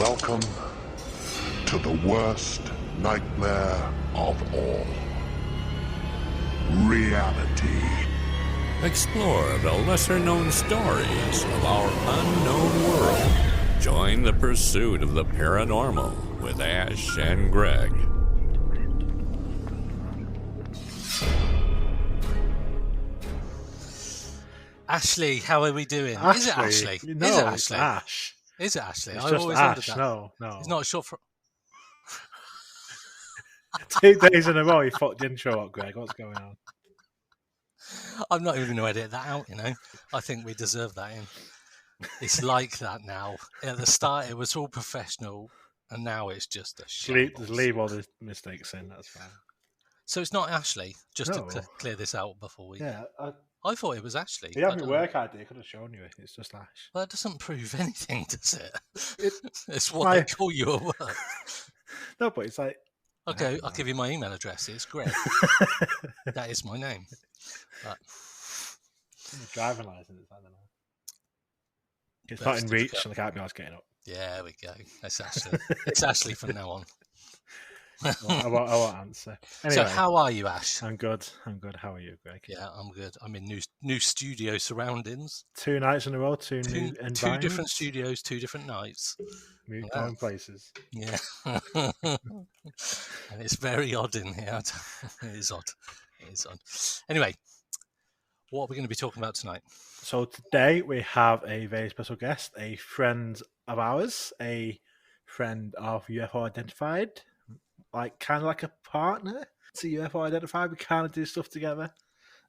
Welcome to the worst nightmare of all. Reality. Explore the lesser-known stories of our unknown world. Join the pursuit of the paranormal with Ash and Greg. Ashley, how are we doing? Is it Ashley? No, Is it it's Ashley? Ash. Is it Ashley? It's I've just always Ash. wondered that. No. It's not short for. 2 days in a row, you fucked the intro up, Greg. What's going on? I'm not even going to edit that out. I think we deserve that in. It's like that now. At the start, it was all professional, and now it's just a shit. Just leave all the mistakes in. That's fine. So it's not Ashley. Just No. to clear this out before we. Yeah. I thought it was Ashley. You have your work ID. I could have shown you. It's just Ash. Well, that doesn't prove anything, does it? It's what my- they call you at work. No, but it's like. Okay, I'll give you my email address. It's Greg. That is my name. But Driving license. I don't know. It's Birth not in reach, certificate. and I can't be asked getting up. Yeah, there we go. It's Ashley. It's Ashley from now on. I won't answer. Anyway, So how are you, Ash? I'm good. How are you, Greg? Yeah, I'm good. I'm in new studio surroundings. 2 nights in a row, two new Two environments. different studios, 2 different nights. Going places. Yeah. And it's very odd in here. It is odd. Anyway, what are we going to be talking about tonight? So today we have a very special guest, a friend of ours, a friend of UFO Identified, kind of like a partner to UFO Identified. We kind of do stuff together,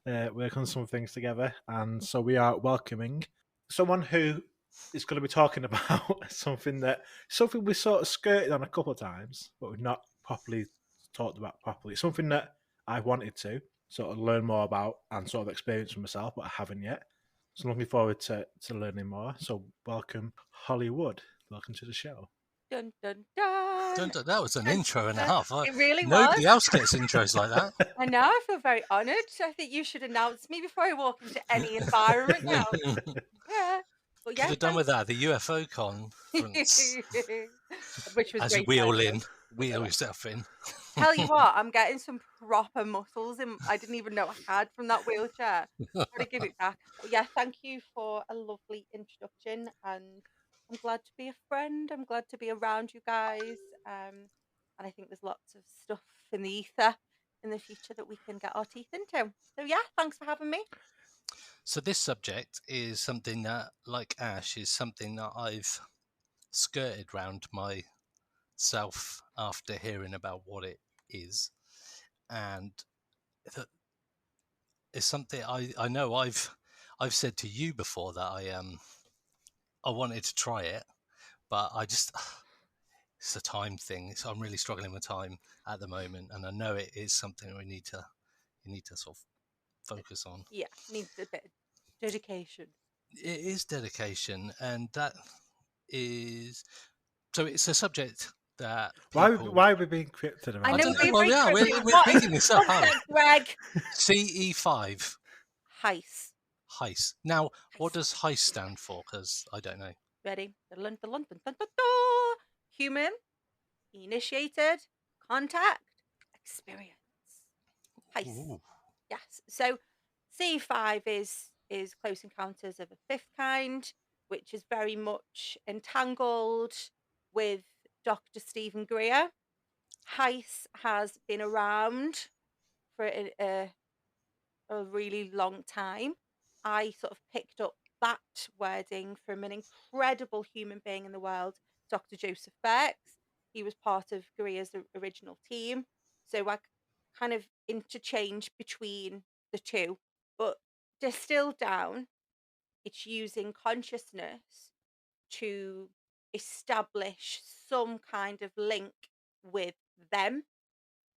work on some things together, and so we are welcoming someone who is going to be talking about something we sort of skirted on a couple of times, but we've not properly talked about properly. Something that I wanted to sort of learn more about and sort of experience for myself, but I haven't yet. So I'm looking forward to learning more. So welcome, Hollywood. Welcome to the show. Dun, dun, dun. That was an intro and a half. It really Nobody was. else gets intros like that. I know. I feel very honoured. I think you should announce me before I walk into any environment now. Yeah. Well, Could have done with that. The UFO conference. Which was As you great. wheel yourself in. Tell you what, I'm getting some proper muscles I didn't even know I had from that wheelchair. Got to give it back. But yeah, thank you for a lovely introduction, and I'm glad to be a friend. I'm glad to be around you guys, and I think there's lots of stuff in the ether in the future that we can get our teeth into. So yeah, thanks for having me. So this subject is something that, like Ash, is something that I've skirted round myself after hearing about what it is, and that is something I know I've said to you before that I wanted to try it, but I just it's a time thing. So I'm really struggling with time at the moment, and I know it is something you need to sort of focus on. Yeah, needs a bit of dedication. It is dedication, and that is so. It's a subject that Why are we being cryptic around? I know don't know. Well, yeah, we're making this up. Greg. CE5. HICE. HICE. Now, what does HICE stand for? Because I don't know. Ready? Human, initiated, contact, experience. HICE. Ooh. Yes. So C5 is Close Encounters of a Fifth Kind, which is very much entangled with Dr. Stephen Greer. HICE has been around for a really long time. I sort of picked up that wording from an incredible human being in the world, Dr. Joseph Birx. He was part of Greer's original team. So I kind of interchange between the two, but distilled down, it's using consciousness to establish some kind of link with them,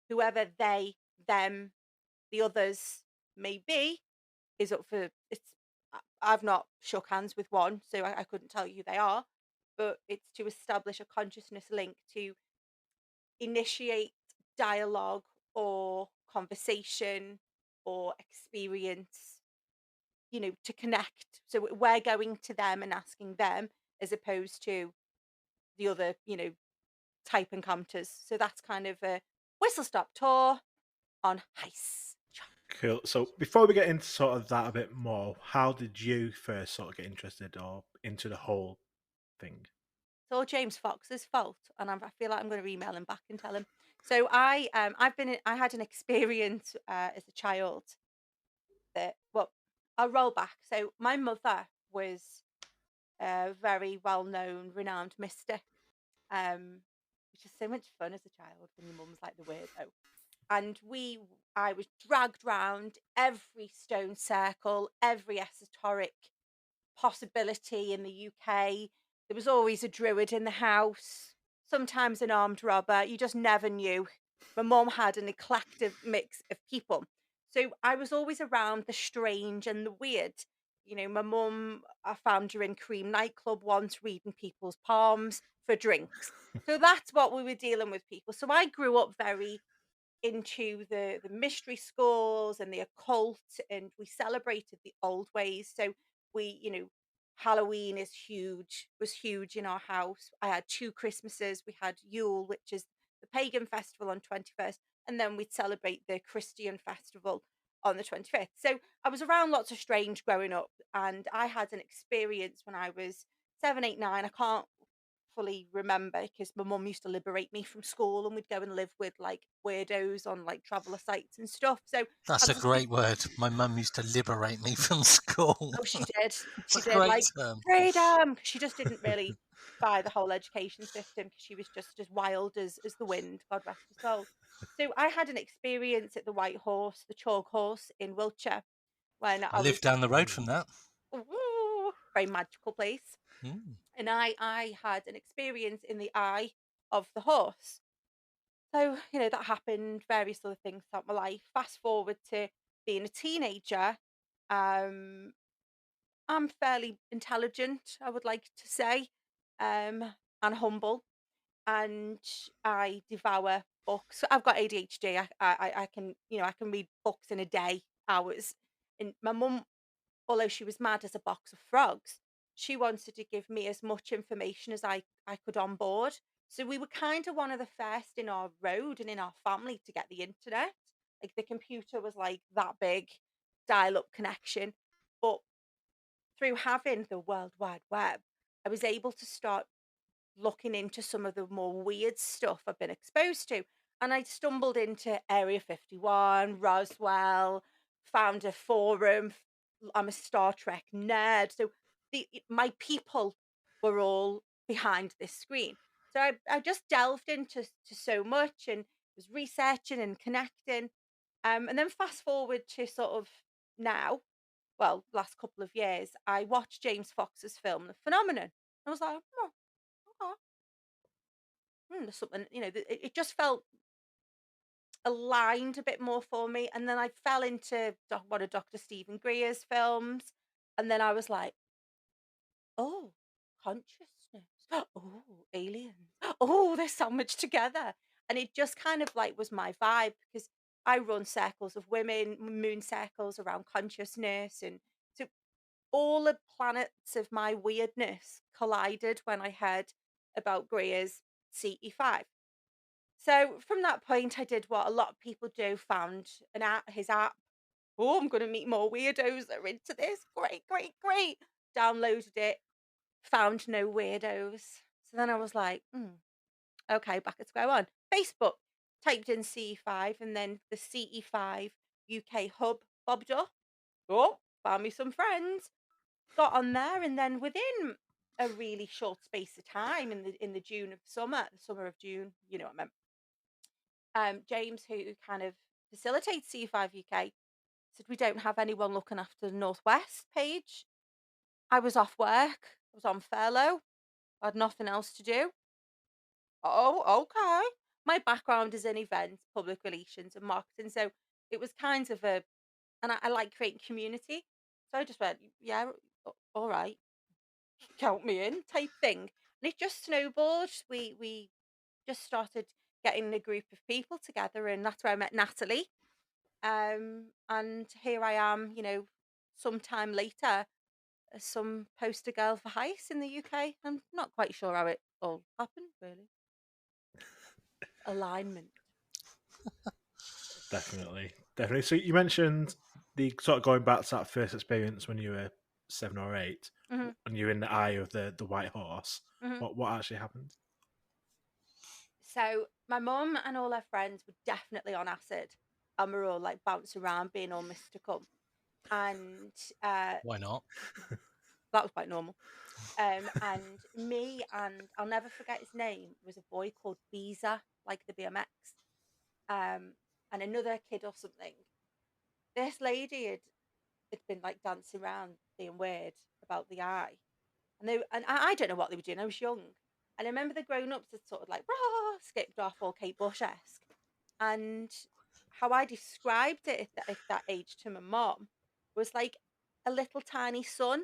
whoever they, them, the others may be, is up for it's. I've not shook hands with one, so I couldn't tell you who they are, but it's to establish a consciousness link to initiate dialogue or conversation or experience, to connect. So we're going to them and asking them, as opposed to the other, type encounters. So that's kind of a whistle stop tour on HICE. Cool. So before we get into sort of that a bit more, how did you first sort of get interested or into the whole thing? It's all James Fox's fault, and I feel like I'm going to email him back and tell him. So I had an experience as a child that, well, I'll roll back. So my mother was a very well-known, renowned mystic, um, which is so much fun as a child when your mum's like the weirdo. And I was dragged round every stone circle, every esoteric possibility in the UK. There was always a druid in the house, sometimes an armed robber. You just never knew. My mum had an eclectic mix of people. So I was always around the strange and the weird. My mum, I found her in Cream nightclub once reading people's palms for drinks. So that's what we were dealing with people. So I grew up very into the mystery schools and the occult, and we celebrated the old ways. So we, Halloween was huge in our house. I had 2 Christmases. We had Yule, which is the pagan festival on 21st, and then we'd celebrate the Christian festival on the 25th. So I was around lots of strange growing up, and I had an experience when I was 7, 8, 9. I can't fully remember because my mum used to liberate me from school, and we'd go and live with like weirdos on like traveller sites and stuff. So That's I a was great word. My mum used to liberate me from school. Oh, she did. It's She a did, great like, term. freedom. 'Cause she just didn't really buy the whole education system, because she was just as wild as the wind, God rest her soul. So I had an experience at the White Horse, the Chalk Horse in Wiltshire, when I I live was down the road from that. ooh, very magical place. Mm. And I had an experience in the eye of the horse. So, that happened, various other things throughout my life. Fast forward to being a teenager, um, I'm fairly intelligent, I would like to say, and humble, and I devour books. I've got ADHD. I can, I can read books in a day, hours. And my mum, although she was mad as a box of frogs, she wanted to give me as much information as I could on board. So we were kind of one of the first in our road and in our family to get the internet. Like, the computer was like that big, dial-up connection. But through having the World Wide Web, I was able to start looking into some of the more weird stuff I've been exposed to. And I stumbled into Area 51, Roswell, found a forum. I'm a Star Trek nerd. So my people were all behind this screen. So I just delved into so much, and was researching and connecting. And then fast forward to sort of now, well, last couple of years, I watched James Fox's film, The Phenomenon. I was like, oh, okay. There's something, it just felt aligned a bit more for me. And then I fell into one of Dr. Stephen Greer's films. And then I was like, oh, consciousness. Oh, aliens. Oh, there's so much together. And it just kind of like was my vibe, because I run circles of women, moon circles around consciousness. And so all the planets of my weirdness collided when I heard about Greer's CE5. So from that point, I did what a lot of people do, found his app. Oh, I'm going to meet more weirdos that are into this. Great, great, great. Downloaded it, found no weirdos. So then I was like, okay, back at square one. Facebook, typed in CE5, and then the CE5 UK hub bobbed up. Oh, found me some friends. Got on there, and then within a really short space of time, in the June of the summer of June, you know what I meant. James, who kind of facilitates C5 UK, said, we don't have anyone looking after the Northwest page. I was off work. I was on furlough. I had nothing else to do. Oh, okay. My background is in events, public relations, and marketing. So it was kind of and I like creating community. So I just went, yeah, all right, count me in type thing. And it just snowballed. We just started getting a group of people together, and that's where I met Natalie. And here I am, sometime later, as some poster girl for HICE in the UK. I'm not quite sure how it all happened, really. Alignment. Definitely. So you mentioned the sort of going back to that first experience when you were 7 or 8, Hmm. when you were in the eye of the white horse. Hmm. What actually happened? So my mum and all her friends were definitely on acid, and we're all like bouncing around, being all mystical, and Why not? that was quite normal. And me and I'll never forget his name was a boy called Beezer, like the BMX, um, and another kid or something. This lady had been like dancing around, being weird about the eye, and I don't know what they were doing. I was young, and I remember the grown ups had sort of like rah, skipped off, all Kate Bush esque, and how I described it at that age to my mom was like a little tiny sun.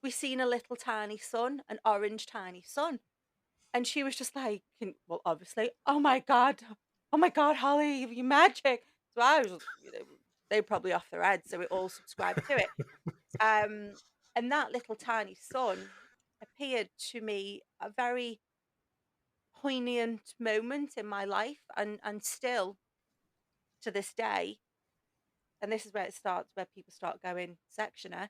We seen a little tiny sun, an orange tiny sun. And she was just like, well, obviously, oh my God, Holly, you magic. So I was, they were probably off their heads. So we all subscribed to it. Um, and that little tiny sun appeared to me a very poignant moment in my life. And still to this day, and this is where it starts, where people start going sectioner,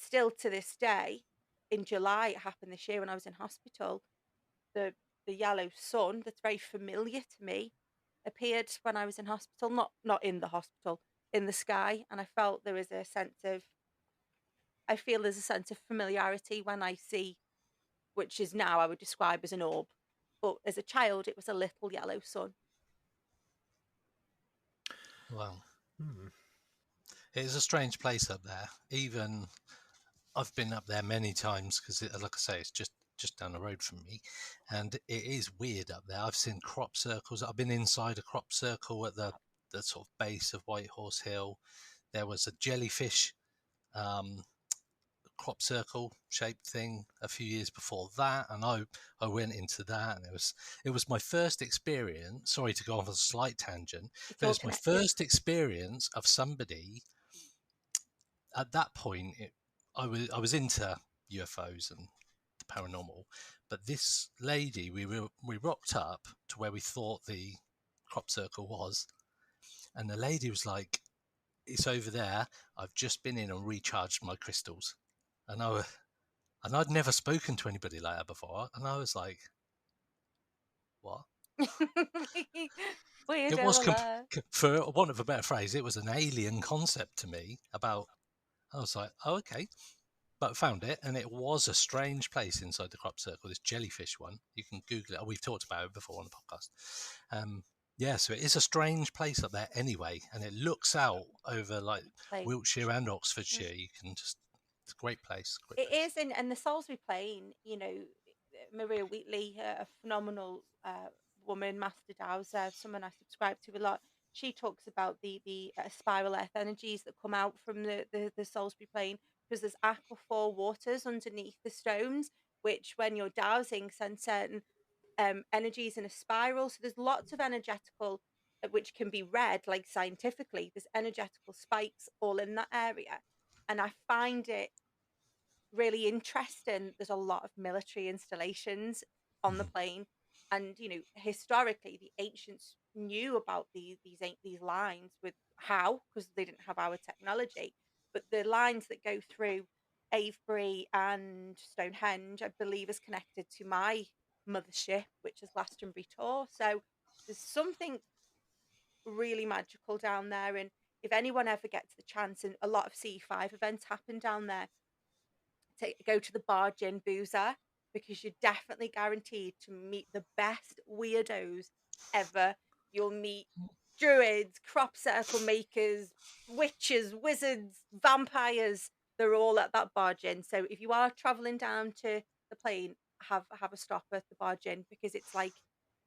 still to this day, in July, it happened this year when I was in hospital, the the yellow sun that's very familiar to me appeared when I was in hospital, not in the hospital, in the sky, and I feel there's a sense of familiarity when I see, which is now I would describe as an orb, but as a child it was a little yellow sun. Well, Hmm. it is a strange place up there. Even I've been up there many times because, like I say, it's just down the road from me, and it is weird up there. I've seen crop circles. I've been inside a crop circle at the sort of base of White Horse Hill. There was a jellyfish um, crop circle shaped thing a few years before that, and I went into that, and it was my first experience. Sorry to go off a slight tangent, It's but it all was my connected. first experience of somebody at that point. I was into UFOs and the paranormal, but this lady, we rocked up to where we thought the crop circle was, and the lady was like, "It's over there. I've just been in and recharged my crystals," and I'd never spoken to anybody like that before, and I was like, "What?" It was, Weirdo alert. for want of a better phrase, it was an alien concept to me. I was like, "Oh, okay," but I found it, and it was a strange place inside the crop circle. This jellyfish one, you can Google it. We've talked about it before on the podcast. Um, yeah, so it is a strange place up there anyway, and it looks out over like Plain. Wiltshire and Oxfordshire. You can it's a great place. Great It place. is, and the Salisbury Plain, Maria Wheatley, a phenomenal woman, master dowser, someone I subscribe to a lot. She talks about the spiral earth energies that come out from the Salisbury Plain, because there's aquifer waters underneath the stones, which when you're dowsing send certain energies in a spiral. So there's lots of energetical, which can be read like scientifically. There's energetical spikes all in that area, and I find it really interesting. There's a lot of military installations on the Mhm. plane, and historically, the ancients knew about these lines with how, because they didn't have our technology, but the lines that go through Avebury and Stonehenge, I believe, is connected to my mothership, which is Glastonbury Tor. So there's something really magical down there, and if anyone ever gets the chance, and a lot of CE5 events happen down there, go to the bar gin boozer, because you're definitely guaranteed to meet the best weirdos ever. You'll meet druids, crop circle makers, witches, wizards, vampires. They're all at that bar gin. So if you are traveling down to the plane, have a stop at the bar gin, because it's like,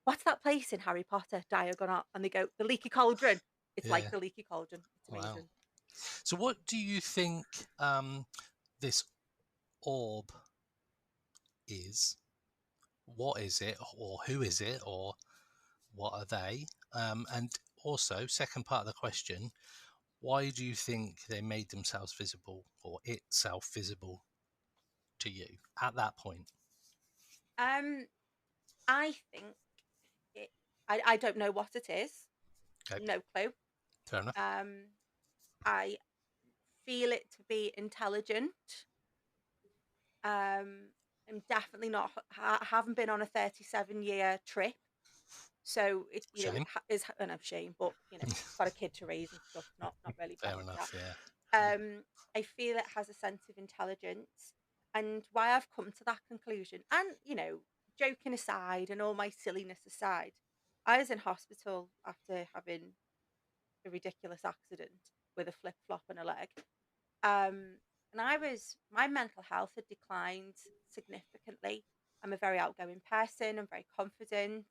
what's that place in Harry Potter, Diagon? And they go, the Leaky Cauldron. It's like Yeah. the Leaky Cauldron. It's Wow. amazing. So, what do you think this orb is? What is it, or who is it, or what are they? And also, second part of the question: why do you think they made themselves visible, or itself visible to you at that point? I think it. I don't know what it is. Okay, No clue. fair enough. I feel it to be intelligent. I'm definitely not. I haven't been on a 37-year trip, so it Shame. is an shame. But got a kid to raise and stuff. Not really Fair pressed for that. enough. Yeah. I feel it has a sense of intelligence, and why I've come to that conclusion. And joking aside, and all my silliness aside, I was in hospital after having a ridiculous accident with a flip flop and a leg. Um, and my mental health had declined significantly. I'm a very outgoing person. I'm very confident.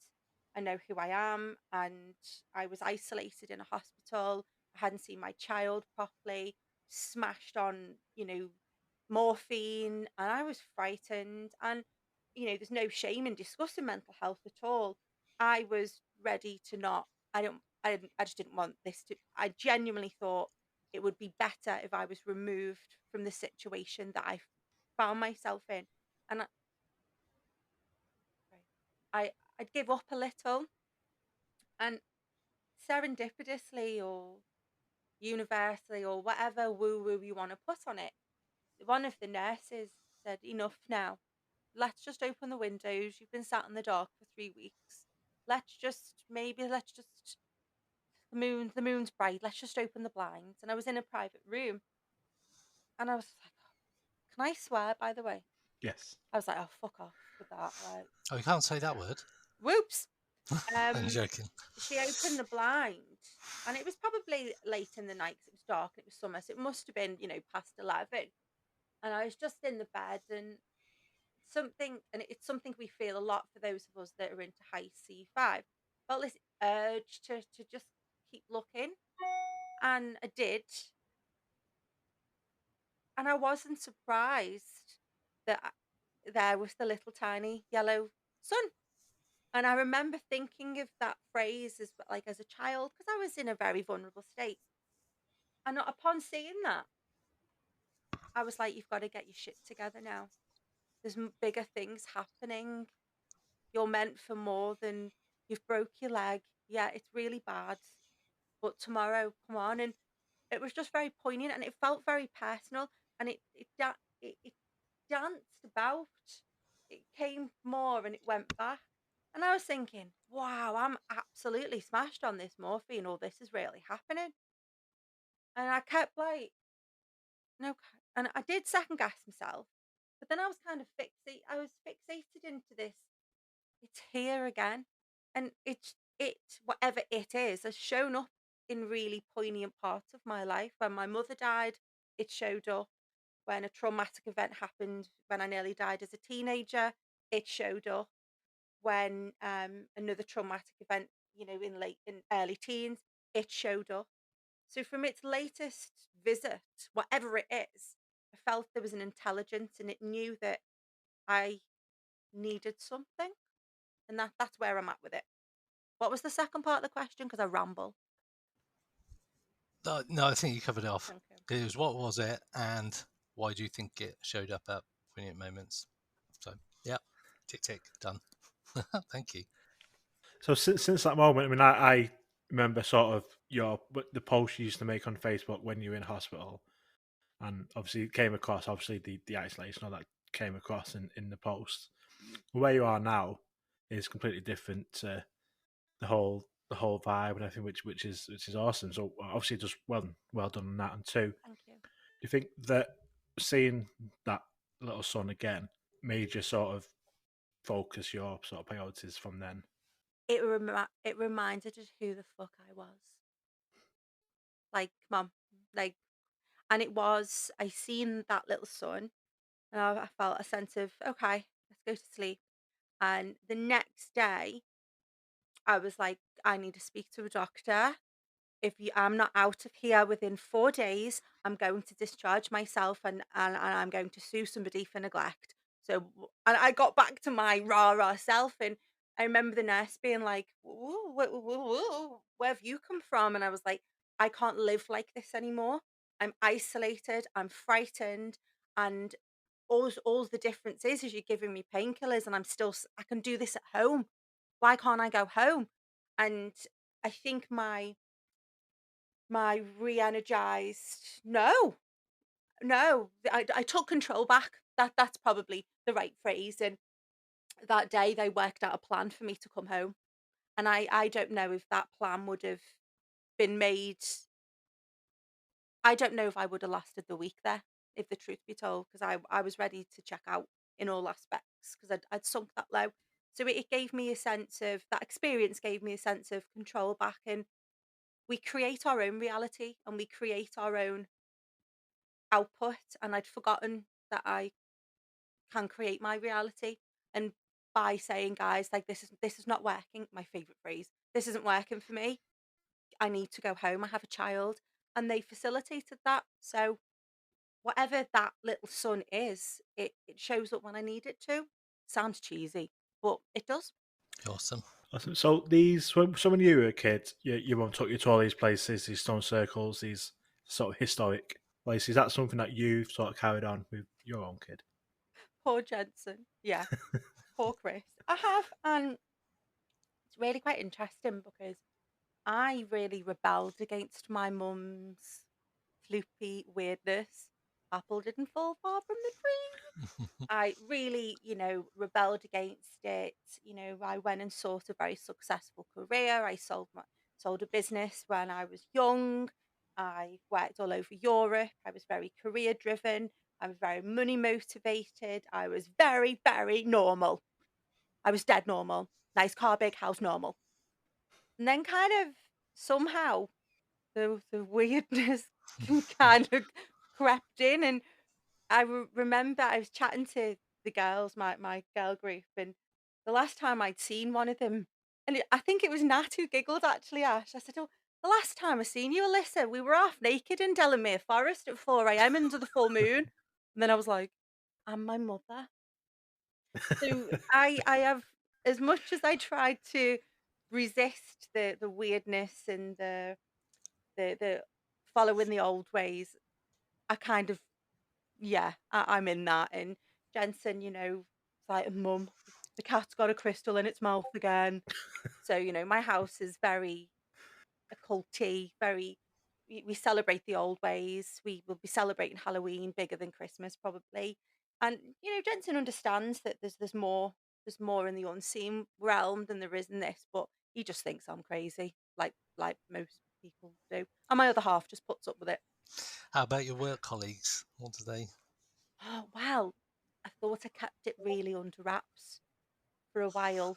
I know who I am. And I was isolated in a hospital. I hadn't seen my child properly, smashed on, morphine. And I was frightened. And, there's no shame in discussing mental health at all. I was ready to not, I just didn't want this to, I genuinely thought it would be better if I was removed from the situation that I found myself in. And I'd give up a little, and serendipitously or universally or whatever woo woo you want to put on it, one of the nurses said, "Enough now. Let's just open the windows. You've been sat in the dark for 3 weeks. Let's just the moon's bright. Let's just open the blinds." And I was in a private room, and I was like, "Can I swear, by the way?" Yes. I was like, "Oh, fuck off with that." Like, Oh, you can't say that word. whoops. I'm Um, joking. she opened the blind, and it was probably late in the night 'cause it was dark and it was summer, so it must have been, past 11. And I was just in the bed, and it's something we feel a lot for those of us that are into HICE C5. Felt this urge to just keep looking, and I did, and I wasn't surprised that there was the little tiny yellow sun. And I remember thinking of that phrase as a child, because I was in a very vulnerable state. And upon seeing that, I was like, "You've got to get your shit together now. There's bigger things happening. You're meant for more than you've broke your leg. Yeah, it's really bad, but tomorrow, come on." And it was just very poignant, and it felt very personal, and it danced about. It came more and it went back. And I was thinking, wow, I'm absolutely smashed on this morphine. All this is really happening. And I kept like, no, and I did second guess myself. But then I was kind of I was fixated into this. It's here again. And whatever it is, has shown up in really poignant parts of my life. When my mother died, it showed up. When a traumatic event happened, when I nearly died as a teenager, it showed up. When another traumatic event, in early teens, it showed up. So from its latest visit, whatever it is, I felt there was an intelligence, and it knew that I needed something, and that's where I'm at with it. What was the second part of the question? Because I ramble. No, I think you covered it off. Okay. It was what was it, and why do you think it showed up at poignant moments? So, yeah, tick tick, done. Thank you. So since that moment, I mean, I remember sort of the post you used to make on Facebook when you were in hospital, and obviously it came across the isolation, all that came across in the post. Where you are now is completely different to the whole vibe and everything, which is awesome. So obviously, just well done on that. And two, do Thank you. you think that seeing that little son again made you sort of focus your sort of priorities from then? It reminded us who the fuck I was. Like, mom, like, and it was. I seen that little son, and I felt a sense of, okay, let's go to sleep. And the next day, I was like, I need to speak to a doctor. I'm not out of here within 4 days, I'm going to discharge myself, and I'm going to sue somebody for neglect. So, and I got back to my rah rah self, and I remember the nurse being like, "Whoa, where have you come from?" And I was like, "I can't live like this anymore. I'm isolated. I'm frightened, and all the difference is you're giving me painkillers, and I can do this at home. Why can't I go home? And I think my re-energized no, I took control back. That's probably the right phrase. And that day they worked out a plan for me to come home. And I don't know if that plan would have been made. I don't know if I would have lasted the week there, if the truth be told, because I was ready to check out in all aspects because I'd sunk that low. So it gave me a sense of that experience, gave me a sense of control back. And we create our own reality and we create our own output. And I'd forgotten that I can create my reality. And by saying, guys, like, this is not working, my favorite phrase, this isn't working for me. I need to go home. I have a child. And they facilitated that. So whatever that little sun is, it shows up when I need it to. Sounds cheesy, but it does. Awesome. Awesome. So when you were a kid, your mum took you to all these places, these stone circles, these sort of historic places. Is that something that you've sort of carried on with your own kid? Poor Jensen. Yeah, poor Chris. I have, and it's really quite interesting because I really rebelled against my mum's floopy weirdness. Apple didn't fall far from the tree. I really, rebelled against it. I went and sought a very successful career. I sold a business when I was young. I worked all over Europe. I was very career driven. I was very money motivated. I was very, very normal. I was dead normal. Nice car, big house, normal. And then kind of somehow the weirdness kind of crept in. And remember I was chatting to the girls, my girl group, and the last time I'd seen one of them, and I think it was Nat who giggled actually, Ash. I said, "Oh, the last time I seen you, Alyssa, we were half naked in Delamere Forest at 4 a.m. under the full moon." And then I was like, "I'm my mother." So I have, as much as I tried to resist the weirdness and the following the old ways, I kind of, yeah, I'm in that. And Jensen, it's like, Mum, the cat's got a crystal in its mouth again. So, my house is very occulty, very, we celebrate the old ways. We will be celebrating Halloween bigger than Christmas, probably. And, Jensen understands that there's more in the unseen realm than there is in this, but he just thinks I'm crazy, like most people do. And my other half just puts up with it. How about your work colleagues? What do they? Oh, well, I thought I kept it really under wraps for a while.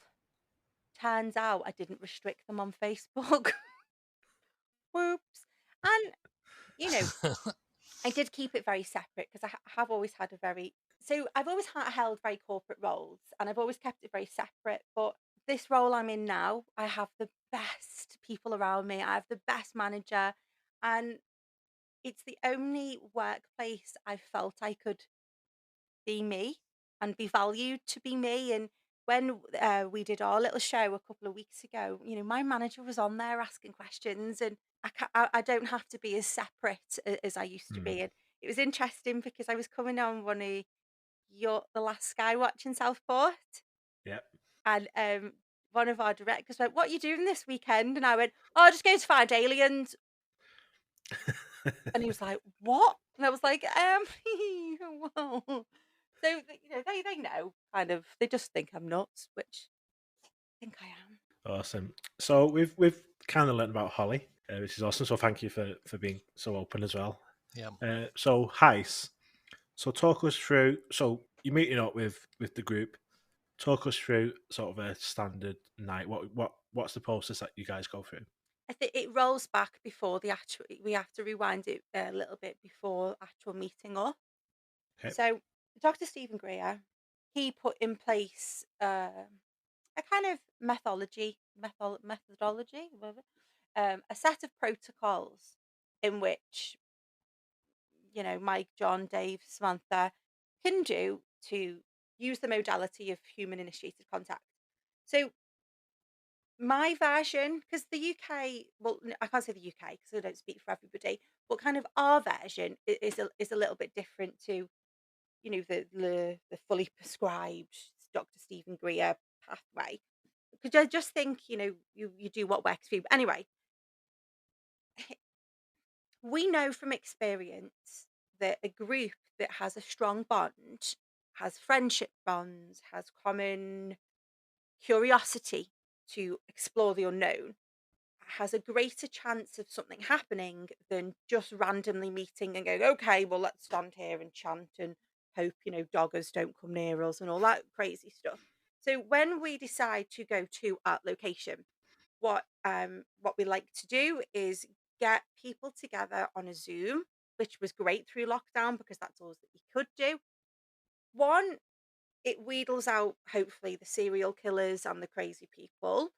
Turns out I didn't restrict them on Facebook. Whoops. And, you know, I did keep it very separate because have always had I've always held very corporate roles and I've always kept it very separate. But this role I'm in now, I have the best people around me. I have the best manager. And it's the only workplace I felt I could be me and be valued to be me. And when we did our little show a couple of weeks ago, my manager was on there asking questions, and I don't have to be as separate as I used to Mm. be. And it was interesting because I was coming on one of the last Skywatch in Southport, Yep. and one of our directors went, "What are you doing this weekend?" And I went, "Oh, just going to find aliens." And he was like, "What?" And I was like, well. So, they know, kind of, they just think I'm nuts, which I think I am. Awesome. So we've kind of learned about Holly, which is awesome. So thank you for being so open as well. Yeah. So HICE. So talk us through. So you're meeting up with the group. Talk us through sort of a standard night. What's the process that you guys go through? I think it rolls back before the actual, we have to rewind it a little bit before actual meeting up. Okay. So, Dr. Stephen Greer, he put in place a kind of methodology, whatever, a set of protocols in which Mike, John, Dave, Samantha can do to use the modality of human initiated contact. So my version, because the UK, well, I can't say the UK because I don't speak for everybody, but kind of our version is a little bit different to the fully prescribed Dr. Stephen Greer pathway. Because I just think, you do what works for you. But anyway, we know from experience that a group that has a strong bond, has friendship bonds, has common curiosity to explore the unknown, has a greater chance of something happening than just randomly meeting and going, okay, well, let's stand here and chant and hope, doggers don't come near us and all that crazy stuff. So when we decide to go to our location, what we like to do is get people together on a Zoom, which was great through lockdown because that's all that you could do. One, it wheedles out hopefully the serial killers and the crazy people.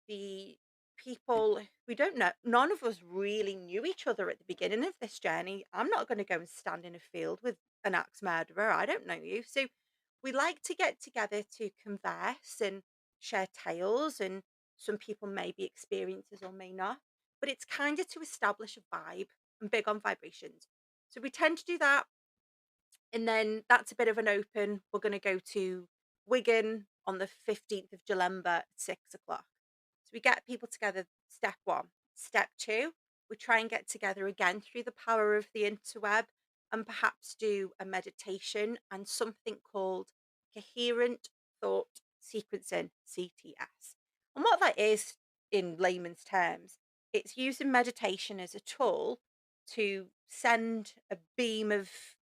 The people we don't know, none of us really knew each other at the beginning of this journey. I'm not going to go and stand in a field with an axe murderer. I don't know you. So we like to get together to converse and share tales, and some people may be experiences or may not, but it's kind of to establish a vibe. I'm big on vibrations. So we tend to do that, and then that's a bit of an open. We're going to go to Wigan on the 15th of July at 6 o'clock. So we get people together, step one. Step two, we try and get together again through the power of the interweb and perhaps do a meditation and something called coherent thought sequencing, CTS. And what that is in layman's terms, it's using meditation as a tool to send a beam of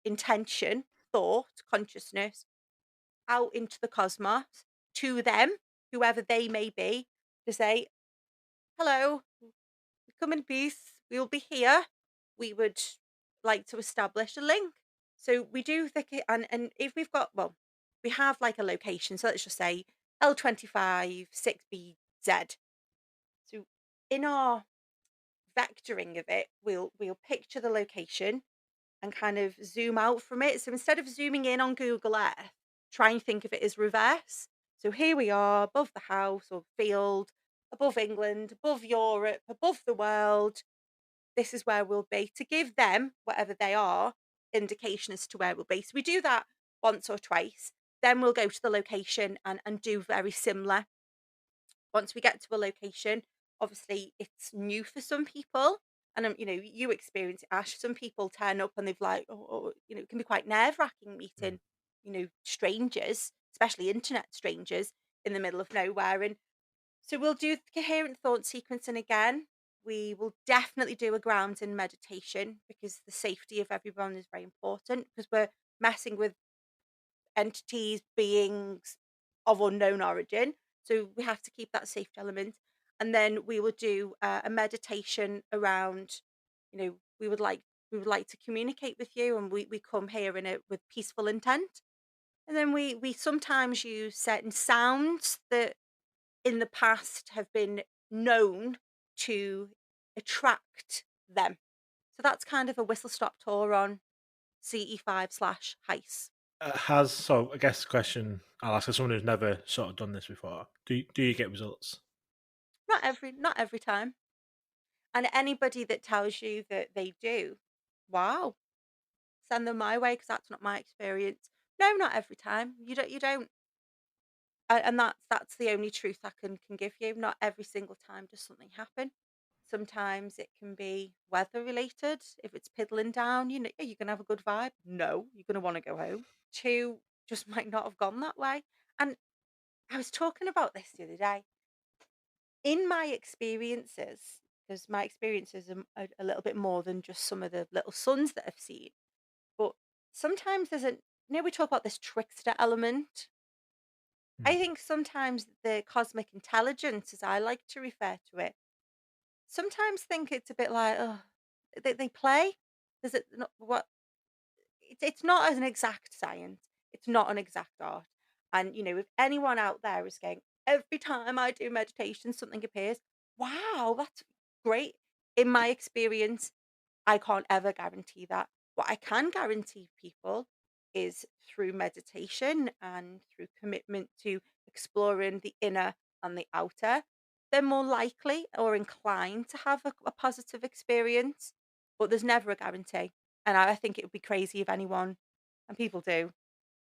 intention, thought, consciousness out into the cosmos to them, whoever they may be, to say, hello, come in peace, we will be here. We would like to establish a link. So we do think, and if we've got, well, we have like a location. So let's just say L25 6BZ. So in our vectoring of it, we'll picture the location and kind of zoom out from it. So instead of zooming in on Google Earth, try and think of it as reverse. So here we are above the house or field, above England, above Europe, above the world. This is where we'll be, to give them, whatever they are, indication as to where we'll be. So we do that once or twice. Then we'll go to the location and do very similar. Once we get to a location, obviously it's new for some people. And you experience it, Ash. Some people turn up and they've like, it can be quite nerve wracking meeting, strangers, especially internet strangers in the middle of nowhere. And so we'll do coherent thought sequencing again. We will definitely do a grounding meditation because the safety of everyone is very important, because we're messing with entities, beings of unknown origin. So we have to keep that safety element. And then we will do a meditation around, we would like to communicate with you, and we come here with peaceful intent. And then we sometimes use certain sounds that in the past have been known to attract them. So that's kind of a whistle stop tour on CE5/HICE. So I guess the question I'll ask as someone who's never sort of done this before: do you get results? Not every time. And anybody that tells you that they do, wow, send them my way because that's not my experience. No, not every time. You don't. And that's the only truth I can give you. Not every single time does something happen. Sometimes it can be weather related. If it's piddling down, you're gonna have a good vibe. No, you're gonna want to go home. Two, just might not have gone that way. And I was talking about this the other day. In my experiences, because my experiences are a little bit more than just some of the little suns that I've seen. But sometimes we talk about this trickster element. I think sometimes the cosmic intelligence, as I like to refer to it, sometimes think it's a bit like, oh, they play. Does it not what? It's not as an exact science. It's not an exact art. And if anyone out there is going, every time I do meditation, something appears. Wow, that's great. In my experience, I can't ever guarantee that. What I can guarantee people is through meditation and through commitment to exploring the inner and the outer, they're more likely or inclined to have a positive experience. But there's never a guarantee. And I think it would be crazy if anyone and people do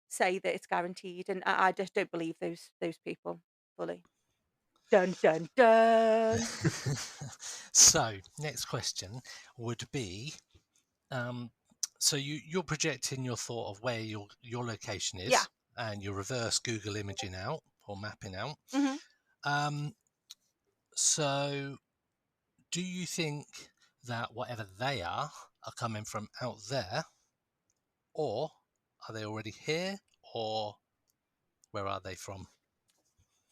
say that it's guaranteed, and I just don't believe those people fully. Dun dun dun. So, next question would be, so you're projecting your thought of where your location Yeah. is, and you're reverse Google imaging out or mapping out. Hmm. Um, so, do you think that whatever they are coming from out there, or are they already here, or where are they from?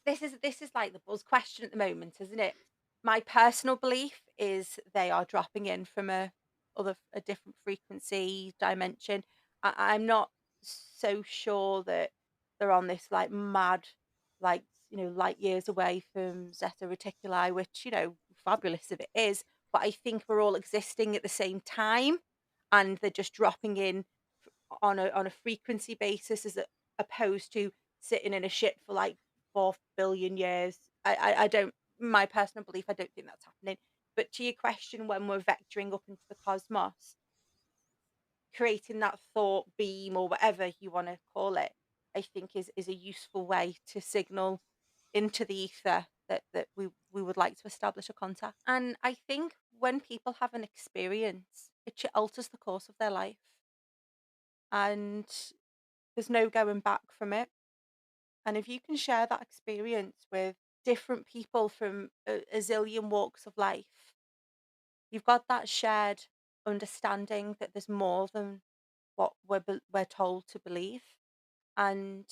This is like the buzz question at the moment, isn't it? My personal belief is they are dropping in from a different frequency dimension. I'm not so sure that they're on this like mad, like light years away from Zeta Reticuli, which fabulous if it is. But I think we're all existing at the same time, and they're just dropping in on a frequency basis opposed to sitting in a ship for like 4 billion years. I don't. My personal belief, I don't think that's happening. But to your question, when we're vectoring up into the cosmos, creating that thought beam or whatever you want to call it, I think is a useful way to signal into the ether that we would like to establish a contact. And I think when people have an experience, alters the course of their life, and there's no going back from it. And if you can share that experience with different people from a zillion walks of life, you've got that shared understanding that there's more than what we're told to believe. And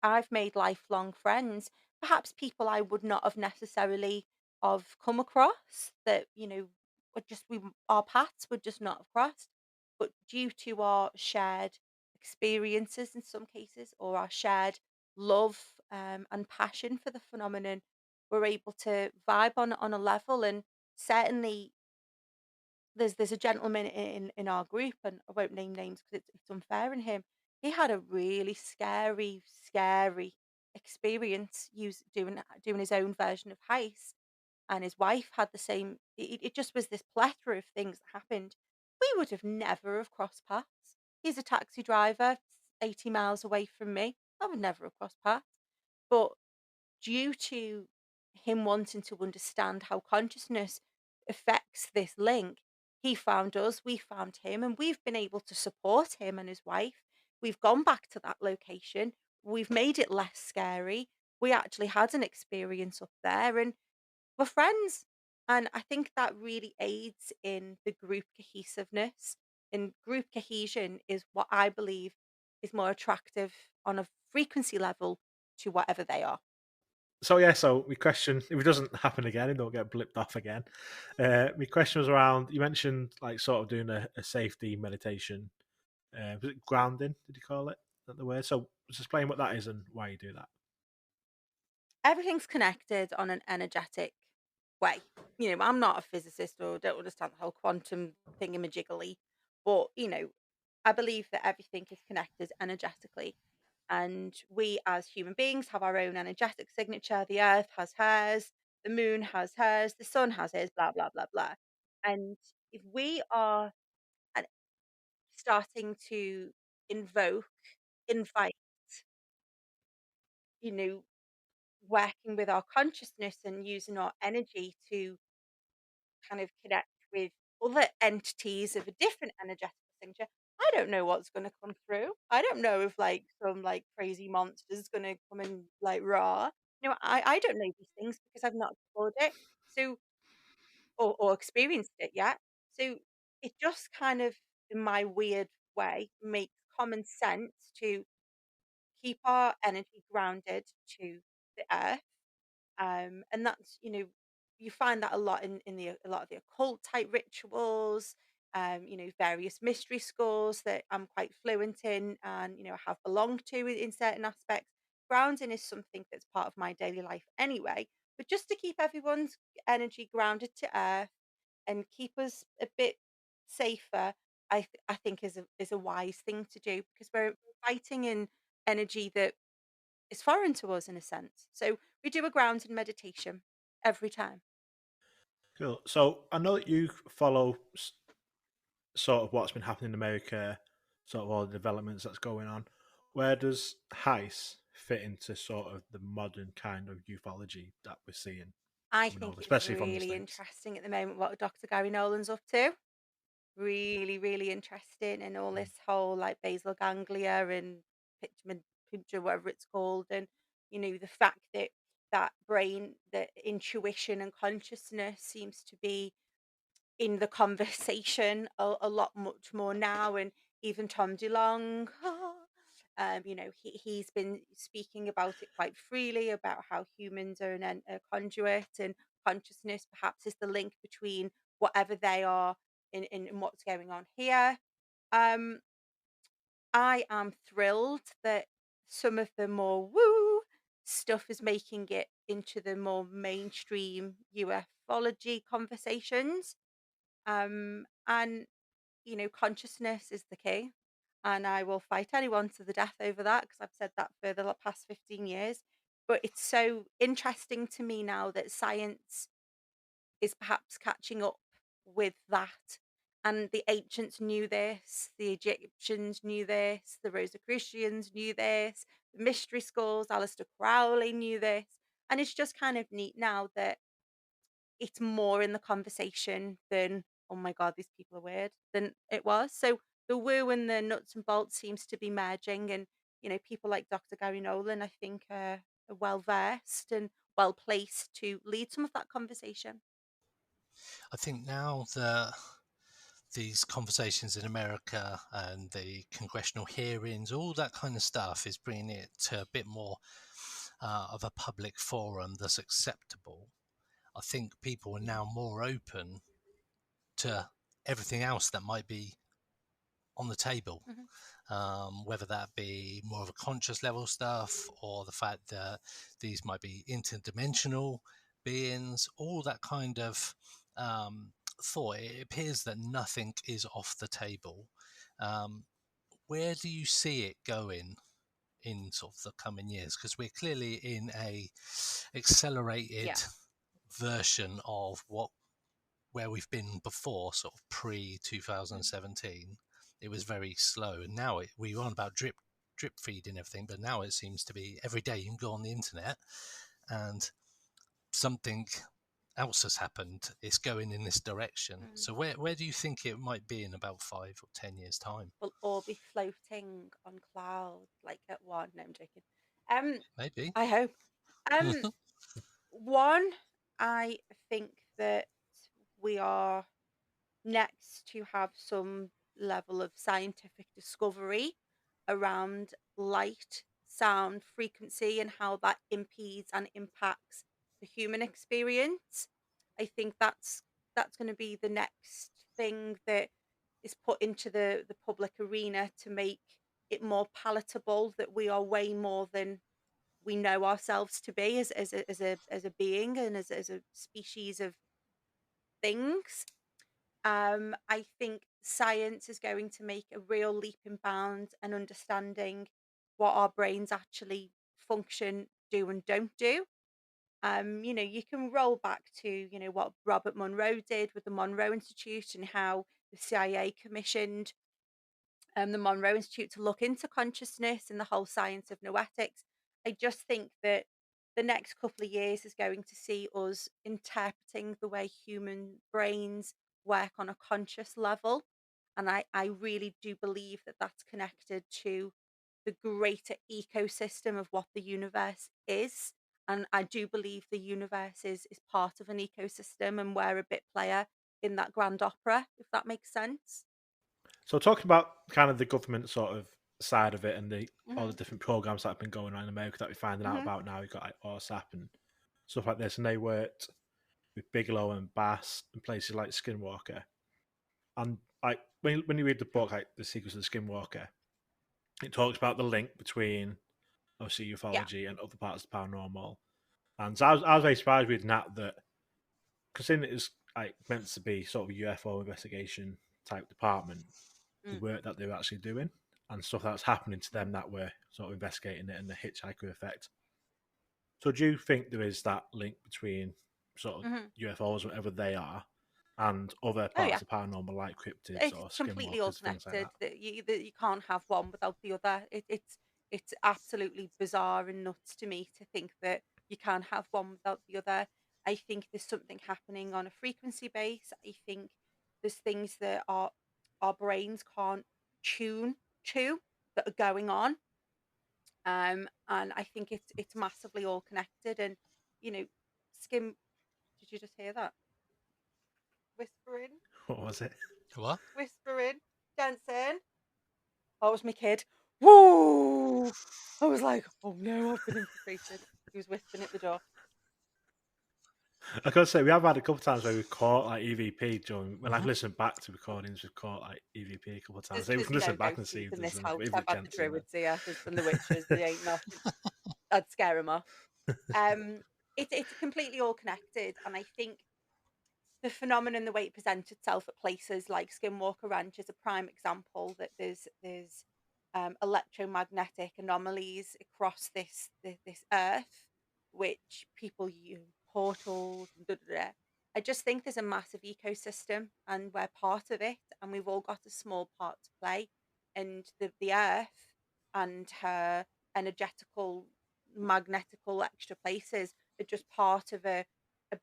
I've made lifelong friends, perhaps people I would not have necessarily have come across that, would just our paths would just not have crossed. But due to our shared experiences in some cases, or our shared love and passion for the phenomenon, we're able to vibe on a level. And certainly there's a gentleman in our group, and I won't name names because it's unfair in him. He had a really scary experience doing his own version of heist, and his wife had the same. It just was this plethora of things that happened. We would have never have crossed paths. He's a taxi driver, 80 miles away from me. I would never have crossed paths. But due to him wanting to understand how consciousness affects this link, he found us, we found him, and we've been able to support him and his wife. We've gone back to that location, we've made it less scary. We actually had an experience up there, and we're friends. And I think that really aids in the group cohesiveness. And group cohesion is what I believe is more attractive on a frequency level to whatever they are. So yeah, so my question, if it doesn't happen again, it don't get blipped off again. My question was around, you mentioned like sort of doing a safety meditation. Was it grounding, did you call it? Is that the word? So just explain what that is and why you do that. Everything's connected on an energetic way. I'm not a physicist or don't understand the whole quantum thingamajiggly, but I believe that everything is connected energetically. And we as human beings have our own energetic signature. The earth has hers, the moon has hers, the sun has his, blah, blah, blah, blah. And if we are uh, starting to invoke, invite, you know, working with our consciousness and using our energy to kind of connect with other entities of a different energetic signature. I don't know what's going to come through. I don't know if like some like crazy monster is going to come and like raw. I don't know these things because I've not explored it, so or experienced it yet. So it just kind of, in my weird way, makes common sense to keep our energy grounded to the earth. And that's, you find that a lot in a lot of the occult type rituals, various mystery schools that I'm quite fluent in, and have belonged to in certain aspects. Grounding is something that's part of my daily life anyway, but just to keep everyone's energy grounded to earth and keep us a bit safer, I think is a wise thing to do, because we're fighting in energy that is foreign to us in a sense. So we do a grounding meditation every time. Cool. So I know that you follow sort of what's been happening in America, sort of all the developments that's going on. Where does HICE fit into sort of the modern kind of ufology that we're seeing I coming think over, it's especially from the really States? interesting at the moment what Dr. Gary Nolan's up to. Really, really interesting, and all Mm. this whole like basal ganglia and picture, whatever it's called, and the fact that that brain, that intuition and consciousness seems to be in the conversation a lot much more now, and even Tom DeLonge, he's been speaking about it quite freely about how humans are a conduit, and consciousness perhaps is the link between whatever they are in what's going on here. Um, I am thrilled that some of the more woo stuff is making it into the more mainstream ufology conversations. And consciousness is the key. And I will fight anyone to the death over that, because I've said that for the past 15 years. But it's so interesting to me now that science is perhaps catching up with that. And the ancients knew this, the Egyptians knew this, the Rosicrucians knew this, the mystery schools, Aleister Crowley knew this. And it's just kind of neat now that it's more in the conversation than, oh my God, these people are weird, than it was. So the woo and the nuts and bolts seems to be merging. And, people like Dr. Gary Nolan, I think, are well versed and well placed to lead some of that conversation. I think now that these conversations in America and the congressional hearings, all that kind of stuff is bringing it to a bit more of a public forum that's acceptable. I think people are now more open to everything else that might be on the table, Mhm. whether that be more of a conscious level stuff or the fact that these might be interdimensional beings, all that kind of thought. It appears that nothing is off the table. Um, where do you see it going in sort of the coming years? Because we're clearly in a accelerated Yeah. version of where we've been before, sort of pre 2017. It was very slow, and now we were on about drip feed and everything, but now it seems to be every day you can go on the internet and something else has happened. It's going in this direction. Mm. So where do you think it might be in about 5 or 10 years time? We'll all be floating on clouds like at one. No, I'm joking. Um, Maybe. I hope. Um, One, I think that we are next to have some level of scientific discovery around light, sound, frequency, and how that impedes and impacts the human experience. I think that's going to be the next thing that is put into the public arena to make it more palatable that we are way more than we know ourselves to be as a being and as a species of things. I think science is going to make a real leap and bound and understanding what our brains actually function, do, and don't do. You can roll back to, what Robert Monroe did with the Monroe Institute and how the CIA commissioned the Monroe Institute to look into consciousness and the whole science of noetics. I just think that the next couple of years is going to see us interpreting the way human brains work on a conscious level. And I really do believe that that's connected to the greater ecosystem of what the universe is. And I do believe the universe is part of an ecosystem, and we're a bit player in that grand opera, if that makes sense. So talking about kind of the government sort of side of it and all the Hmm. different programs that have been going on in America that we're finding out Hmm. about now. You've got like OSAP and stuff like this, and they worked with Bigelow and Bass and places like Skinwalker. And like when you read the book, like The Secrets of the Skinwalker, it talks about the link between obviously Yeah. ufology and other parts of the paranormal. And so I was very surprised reading that considering it was like meant to be sort of a UFO investigation type department, the Mm. work that they were actually doing and stuff that's happening to them Mhm. that were sort of investigating it and the hitchhiker effect. So do you think there is that link between sort of Mhm. UFOs, whatever they are, and other Oh parts yeah, of paranormal like cryptids it's or completely all skinwalkers, things like connected. that. That you can't have one without the other. It's absolutely bizarre and nuts to me to think that you can't have one without the other. I think there's something happening on a frequency base. I think there's things that our brains can't tune to that are going on. And I think it's massively all connected. And you know, skim. Did you just hear that whispering? What was it? What? Whispering, dancing. Oh, it was my kid. Woo! I was like, oh no, I've been infiltrated. He was whispering at the door. I gotta say, we have had a couple of times where we've caught like EVP during when I've Mhm. listened back to recordings. We've caught like EVP a couple of times. There's, So we there's can no listen back and see ghosties if in there's this anything house. if I've there's had the gents in there. druids here and the witches. They ain't nothing. I'd scare them off. Um, it's completely all connected, and I think the phenomenon, the way it presents itself at places like Skinwalker Ranch, is a prime example that there's electromagnetic anomalies across this earth, which people use portals and da, da, da. I just think there's a massive ecosystem, and we're part of it, and we've all got a small part to play. And the earth and her energetical, magnetical extra places are just part of a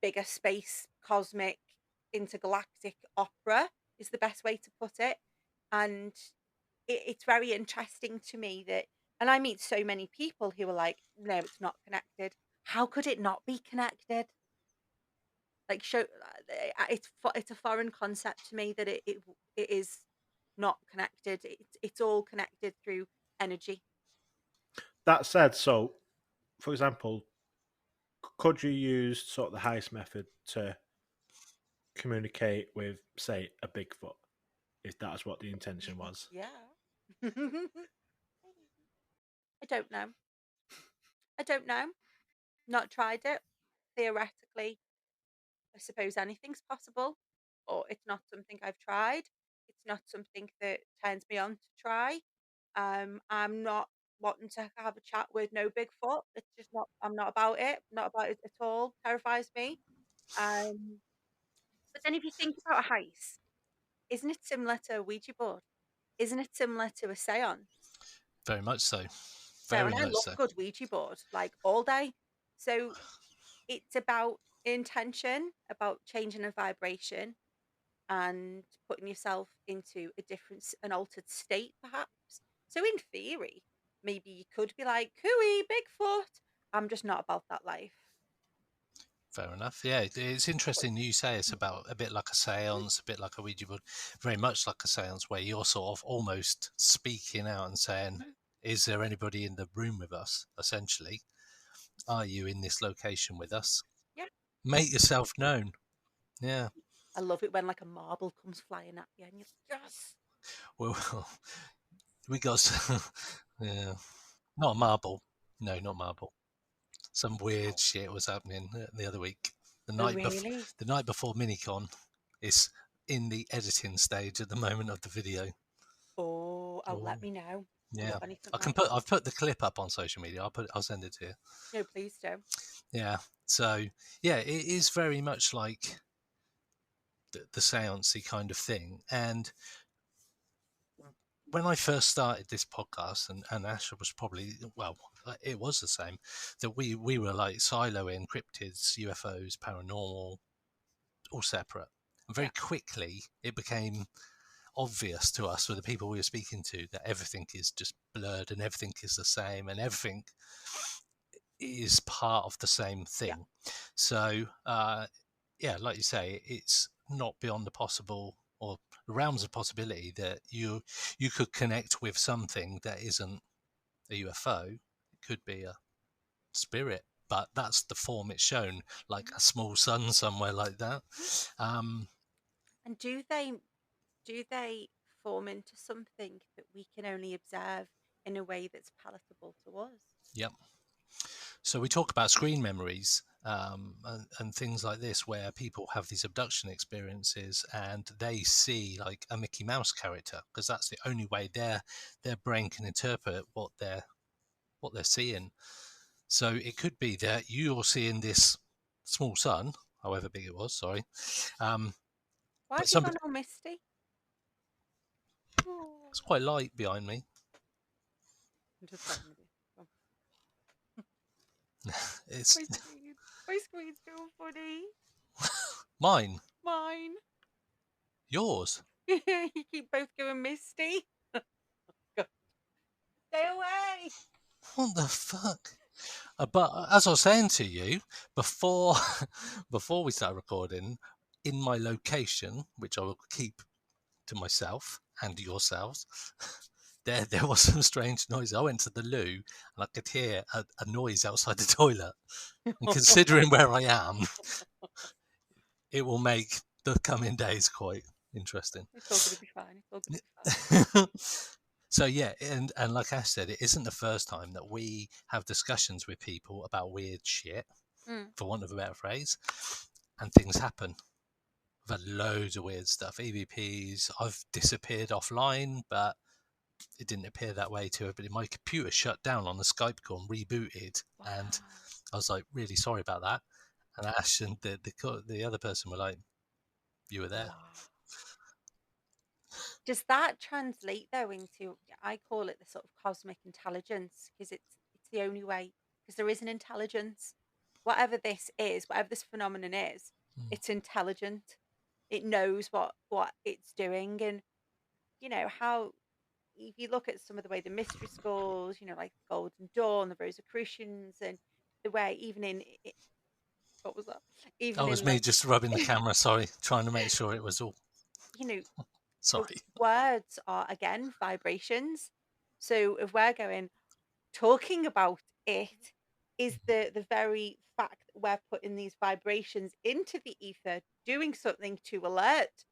bigger space, cosmic, intergalactic opera, is the best way to put it. And it's very interesting to me that, and I meet so many people who are like, no, it's not connected. How could it not be connected? Like, it's a foreign concept to me that it is not connected. It's all connected through energy. That said, so for example, could you use sort of the heist method to communicate with, say, a Bigfoot, if that's what the intention was? Yeah. I don't know. I don't know. Not tried it. Theoretically, I suppose anything's possible, or it's not something I've tried. It's not something that turns me on to try. I'm not wanting to have a chat with no Bigfoot. It's just not. I'm not about it. Not about it at all. Terrifies me. Um, but then if you think about a heist, isn't it similar to a Ouija board? Isn't it similar to a séance? Very much so. So, Very and I much love so. a good Ouija board, like all day. So it's about intention, about changing a vibration, and putting yourself into an altered state, perhaps. So, in theory, maybe you could be like, "Cooey, Bigfoot." I'm just not about that life. Fair enough. Yeah, it's interesting you say it's about a bit like a seance, a bit like a Ouija board, very much like a seance where you're sort of almost speaking out and saying, is there anybody in the room with us, essentially? Are you in this location with us? Yeah, Make yourself known. Yeah. I love it when like a marble comes flying at you, and you're like, yes. Well, we got, yeah, not a marble. No, not marble. Some weird shit was happening the other week. The Oh, night before, really? the night before Minicon is in the editing stage at the moment of the video. Oh, Oh, let me know. I yeah. love anything like I've put the clip up on social media. I'll send it to you. no, please do. Yeah. So yeah, it is very much like the seancey kind of thing. And when I first started this podcast, and Asher was probably, well, it was the same, that we were like siloing cryptids, UFOs, paranormal, all separate. And very Yeah. quickly, it became obvious to us, with the people we were speaking to, that everything is just blurred and everything is the same and everything is part of the same Yeah. thing. So, yeah, like you say, it's not beyond the possible or the realms of possibility that you could connect with something that isn't a UFO. It could be a spirit, but that's the form it's shown, like a small sun somewhere like that. Um, And do they form into something that we can only observe in a way that's palatable to us? yep. So we talk about screen memories, and things like this, where people have these abduction experiences and they see like a Mickey Mouse character, because that's the only way their brain can interpret what they're seeing. So it could be that you're seeing this small sun, however big it was, sorry, um, Why But have you gone somebody, all misty? Oh, it's quite light behind me. I'm just playing with you. Go on. It's My screen. My screen's so funny. mine, Mine. yours. You keep both going misty. Go. Stay away. What the fuck? But as I was saying to you before, before we start recording, in my location, which I will keep to myself and yourselves, there was some strange noise. I went to the loo and I could hear a noise outside the toilet. And considering where I am, it will make the coming days quite interesting. It's all going to be fine. It's all going to be fine. So yeah, and like Ash said, it isn't the first time that we have discussions with people about weird shit, for want of a better phrase, and things happen. We've had loads of weird stuff. EVPs. I've disappeared offline, but it didn't appear that way to everybody. My computer shut down on the Skype call and rebooted, and I was like, really sorry about that. And Ash and the other person were like, "You were there." Wow. Does that translate though into, I call it the sort of cosmic intelligence, because it's the only way, because there is an intelligence. Whatever this is, whatever this phenomenon is, it's intelligent. It knows what it's doing. And how, if you look at some of the way the mystery schools, like the Golden Dawn, the Rosicrucians, and the way even in what was that? That Even was in me like just rubbing the camera. Sorry, trying to make sure it was all. you know the Sorry. words are again vibrations. So if we're talking about it is the very fact that we're putting these vibrations into the ether, doing something to alert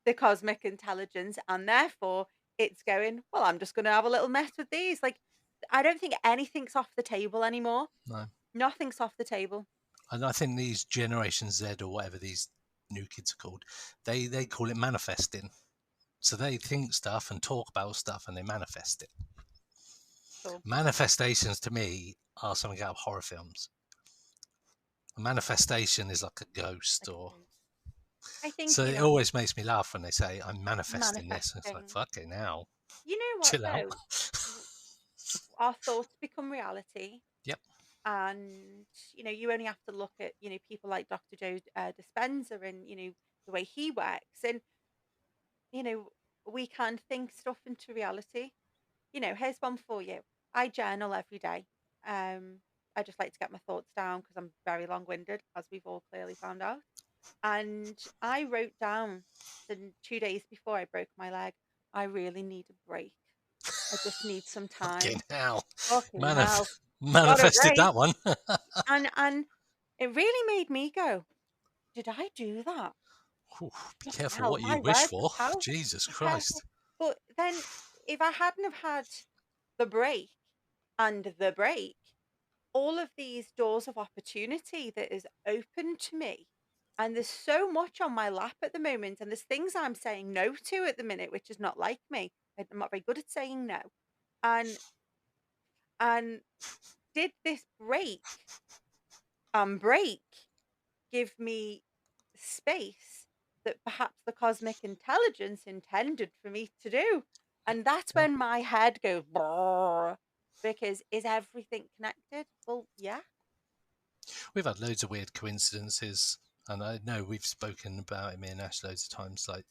the cosmic intelligence, and therefore it's going, well, I'm just going to have a little mess with these. Like, I don't think anything's off the table anymore. No. Nothing's off the table. And I think these Generation Z or whatever these new kids are called, they call it manifesting. So they think stuff and talk about stuff and they manifest it. Sure. Manifestations to me are something out of horror films. A manifestation is like a ghost or. I think, So it always makes me laugh when they say, I'm manifesting this. And it's like, manifesting. fucking hell. You know what, Chill out. though? Our thoughts become reality. Yep. And, you only have to look at, people like Dr. Joe Dispenza and, the way he works. And, we can think stuff into reality. Here's one for you. I journal every day. I just like to get my thoughts down because I'm very long-winded, as we've all clearly found out. And I wrote down the 2 days before I broke my leg, I really need a break. I just need some Fucking time. hell. Fucking hell. Got a Manifested break. that one. And it really made me go, did I do that? Ooh, be Fucking careful hell, what you my wish words for. are powerful. Jesus Be Christ. careful. But then if I hadn't have had the break and the break, all of these doors of opportunity that is open to me. And there's so much on my lap at the moment, and there's things I'm saying no to at the minute, which is not like me. I'm not very good at saying no. And did this break give me space that perhaps the cosmic intelligence intended for me to do? And that's when my head goes, "Brrr," because is everything connected? Well, yeah. We've had loads of weird coincidences, and I know we've spoken about it, me and Ash, loads of times, like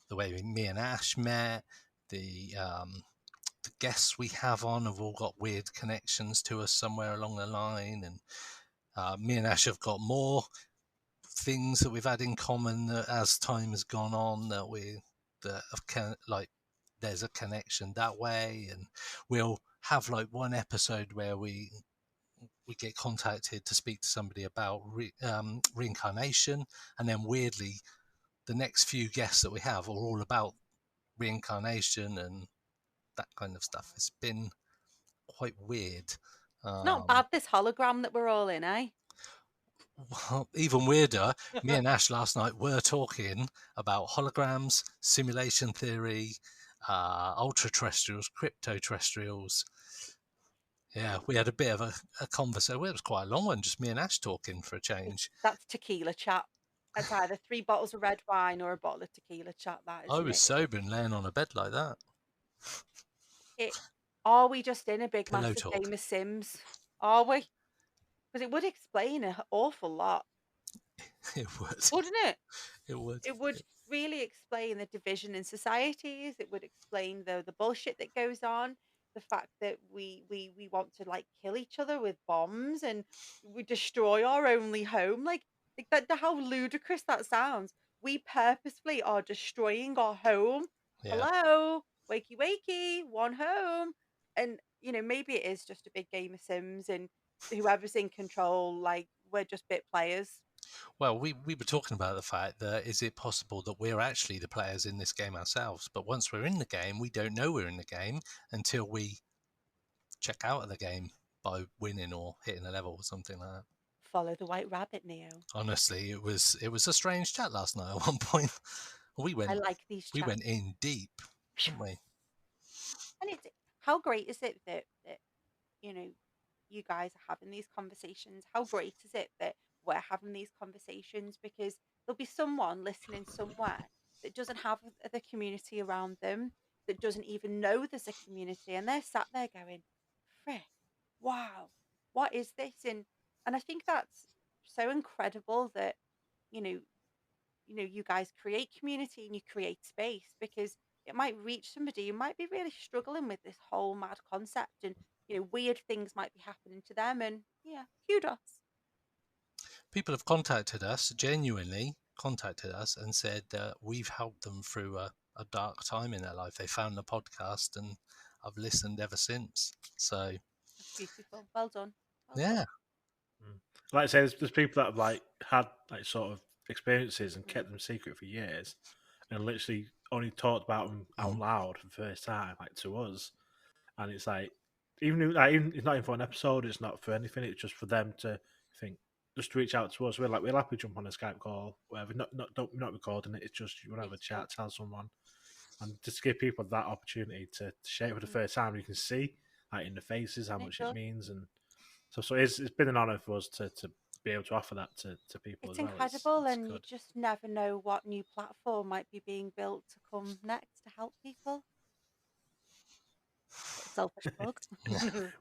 the way me and Ash met, the guests we have on have all got weird connections to us somewhere along the line, and me and Ash have got more things that we've had in common that as time has gone on there's a connection that way, and we'll have like one episode where we get contacted to speak to somebody about reincarnation, and then weirdly the next few guests that we have are all about reincarnation and that kind of stuff. It's been quite weird. It's not bad, this hologram that we're all in, eh? Well, even weirder, me and Ash last night were talking about holograms, simulation theory, ultra terrestrials, crypto terrestrials. Yeah, we had a bit of a conversation. Well, it was quite a long one, just me and Ash talking for a change. That's tequila chat. It's either 3 bottles of red wine or a bottle of tequila, chat. That I isn't was it? sober and laying on a bed like that. Are we just in a big, Pillow massive talk. game of Sims? Are we? Because it would explain an awful lot, It would. wouldn't it? It would. It would really explain the division in societies. It would explain the bullshit that goes on. The fact that we want to like kill each other with bombs and we destroy our only home. Like that, how ludicrous that sounds. We purposefully are destroying our home. Yeah. Hello, wakey wakey, one home. And maybe it is just a big game of Sims and whoever's in control, like we're just bit players. Well, we were talking about the fact that is it possible that we're actually the players in this game ourselves, but once we're in the game, we don't know we're in the game until we check out of the game by winning or hitting a level or something like that. Follow the white rabbit, Neo. Honestly, it was a strange chat last night. At one point, we I like these chats. went in deep, didn't we? And it's how great is it that you know you guys are having these conversations? How great is it that we're having these conversations? Because there'll be someone listening somewhere that doesn't have the community around them, that doesn't even know there's a community, and they're sat there going, "Frick, wow, what is this?" And I think that's so incredible that you know you guys create community and you create space because it might reach somebody who might be really struggling with this whole mad concept and weird things might be happening to them and yeah, kudos. People have contacted us, genuinely contacted us, and said that we've helped them through a dark time in their life. They found the podcast and I've listened ever since. So That's beautiful. Well done. Well yeah, Like I say, there's people that have like had like sort of experiences and done. kept them secret for years, and literally only talked about them out loud for the first time, like to us. And it's like even it's not even for an episode, it's not for anything. It's just for them to think, just to reach out to us. We'll happily jump on a Skype call, whatever. Not recording it. It's just you want to have a chat, tell someone, and just give people that opportunity to share it for the first time. You can see like in the faces how much it means, and so it's been an honour for us to be able to offer that to people It's as well. incredible, It's and you good. just never know what new platform might be being built to come next to help people. Selfish plug.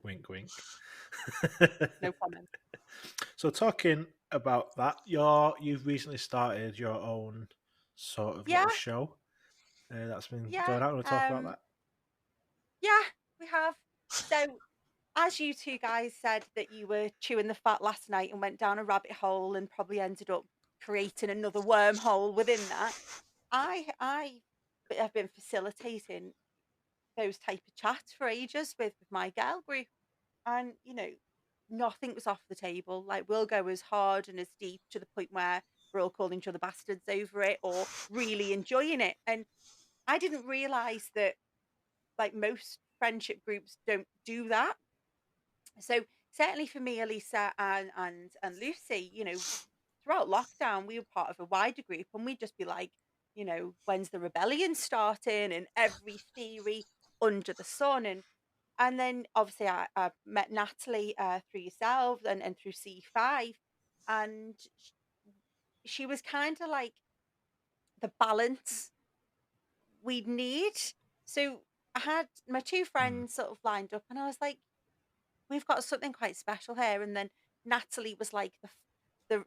Wink, wink. No comment. So talking about that, you've recently started your own sort of Yeah, little show that's been yeah, going out. Want to talk about that? yeah, we have. So as you two guys said that you were chewing the fat last night and went down a rabbit hole and probably ended up creating another wormhole within that, I have been facilitating those type of chats for ages with my girl group, and nothing was off the table. Like we'll go as hard and as deep to the point where we're all calling each other bastards over it or really enjoying it. And I didn't realize that like most friendship groups don't do that. So certainly for me, Elisa and Lucy, throughout lockdown, we were part of a wider group, and we'd just be like, when's the rebellion starting, and every theory under the sun, and then obviously I met Natalie through yourselves and through C5, and she was kind of like the balance we'd need. So I had my two friends sort of lined up, and I was like, we've got something quite special here. And then Natalie was like the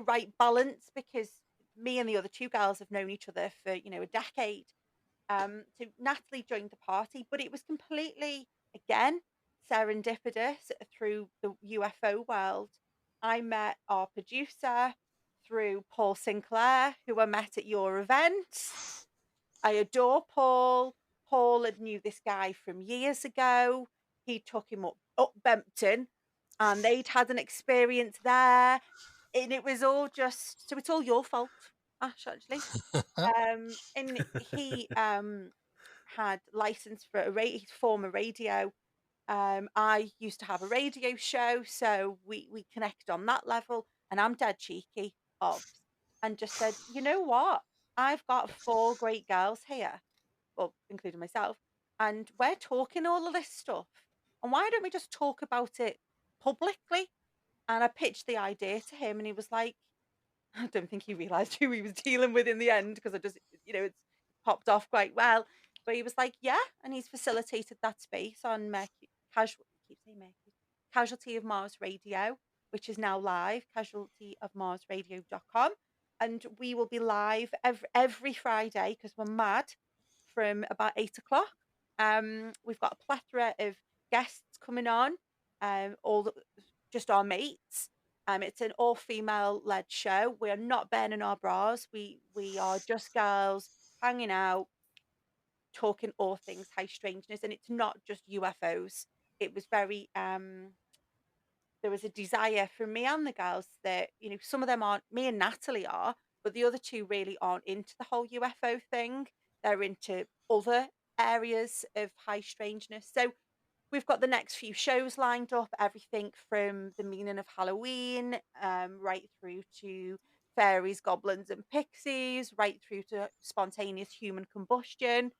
right balance because me and the other two girls have known each other for a decade. So Natalie joined the party, but it was completely again serendipitous through the UFO world. I met our producer through Paul Sinclair, who I met at your event. I adore Paul. Paul had knew this guy from years ago. He took him up Bempton, and they'd had an experience there, and it was all just so it's all your fault, Ash, actually. And he had license for his former radio. I used to have a radio show, so we connected on that level, and I'm dead cheeky, obs, and just said, you know what? I've got 4 great girls here, well, including myself, and we're talking all of this stuff. And why don't we just talk about it publicly? And I pitched the idea to him, and he was like, I don't think he realised who he was dealing with in the end because I just, it's popped off quite well. But he was like, yeah, and he's facilitated that space on keep saying Mercury, Casualty of Mars Radio, which is now live, casualtyofmarsradio.com. And we will be live every Friday because we're mad from about 8 o'clock. We've got a plethora of guests coming on, just our mates. It's an all-female led show. We are not burning our bras. We are just girls hanging out, talking all things high strangeness, and it's not just UFOs. It was very there was a desire from me and the girls that some of them aren't. Me and Natalie are, but the other two really aren't into the whole UFO thing. They're into other areas of high strangeness. So we've got the next few shows lined up, everything from the meaning of Halloween, right through to fairies, goblins, and pixies, right through to spontaneous human combustion.